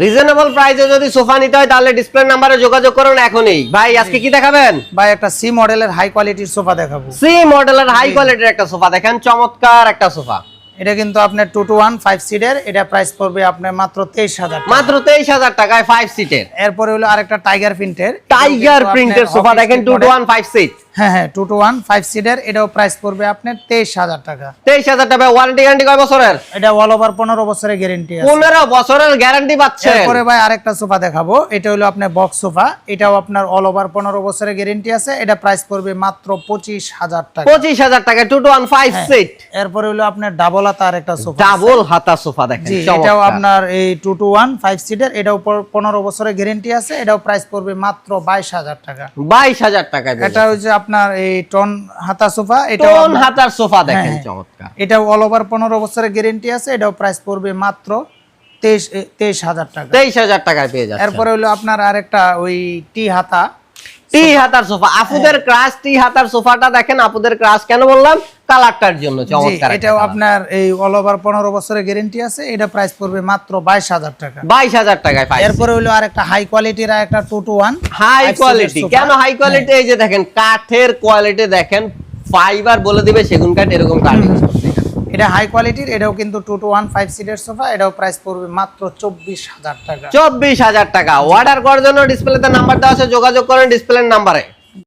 Reasonable প্রাইসে যদি sofa নিতে হয় তাহলে ডিসপ্লে নাম্বারে যোগাযোগ করুন এখনই। ভাই আজকে কি দেখাবেন? ভাই একটা সি মডেলের হাই কোয়ালিটির সোফা দেখাবো। সি মডেলের হাই কোয়ালিটির একটা সোফা দেখেন, চমৎকার একটা সোফা। এটা কিন্তু আপনার 2 to 1 5 সিটের, এটা প্রাইস পড়বে আপনার মাত্র 23000 টাকা। মাত্র 23000 টাকায় 5 সিটের। এরপরে হলো আরেকটা টাইগার প্রিন্টের সোফা দেখেন 2 to 1 5 সিট। হ্যাঁ 2 to 1 5 সিটের, এটাও প্রাইস পড়বে আপনার 23000 টাকা। 23000 টাকা। ওয়ারেন্টি গ্যারান্টি কয় বছরের? এটা অল ওভার 15 বছরের গ্যারান্টি আছে। 15 বছরের গ্যারান্টি পাচ্ছেন। এরপরে ভাই আরেকটা সোফা দেখাবো, এটা হলো আপনার বক্স সোফা, এটাও আপনার অল ওভার 15 বছরের গ্যারান্টি আছে, এটা প্রাইস পড়বে মাত্র 25000 টাকা। 25000 টাকা 2 to 1 5 সিট। এরপরে হলো আপনার ডাবল হাতা আরেকটা সোফা, ডাবল হাতা সোফা দেখেন, জি চমৎকার। এটাও আপনার এই 2 to 1 5 সিটের, এটাও 15 বছরের গ্যারান্টি আছে, এটাও প্রাইস পড়বে মাত্র 22000 টাকা। 22000 টাকায়। এটা হচ্ছে আপনার এই টন হাতা সোফা, এটাও টোন হাতার সোফা দেখেন, চমৎকার। এটাও অল ওভার 15 বছরের গ্যারান্টি আছে, এটাও প্রাইস পড়বে মাত্র 23000 টাকা। 23000 টাকায় পেয়ে যাচ্ছেন। এরপরে হলো আপনার আরেকটা ওই টি হাতা হাতার সোফা, আপুদের ক্রাশ টি হাতার সোফাটা দেখেন। আপুদের ক্রাশ কেন বললাম? কালারটার জন্য চমৎকার। এটাও আপনার এই অল ওভার 15 বছরের গ্যারান্টি আছে, এটা প্রাইস পড়বে মাত্র 22000 টাকা। 22000 টাকায় পাই। এরপরে হলো আরেকটা হাই কোয়ালিটির একটা 2 to 1 হাই কোয়ালিটি। কেন হাই কোয়ালিটি? এই যে দেখেন কাঠের কোয়ালিটি দেখেন, ফাইবার বলে দিবে সেগুন কাঠ, এরকম কাঠ ইউজ করতে। এটা হাই কোয়ালিটির, এটাও কিন্তু 2 to 1 5 সিটের সোফা, এটাও প্রাইস পড়বে মাত্র 24000 টাকা। 24000 টাকা। অর্ডার করার জন্য ডিসপ্লেতে নাম্বার দেওয়া আছে, যোগাযোগ করেন ডিসপ্লের নাম্বারে।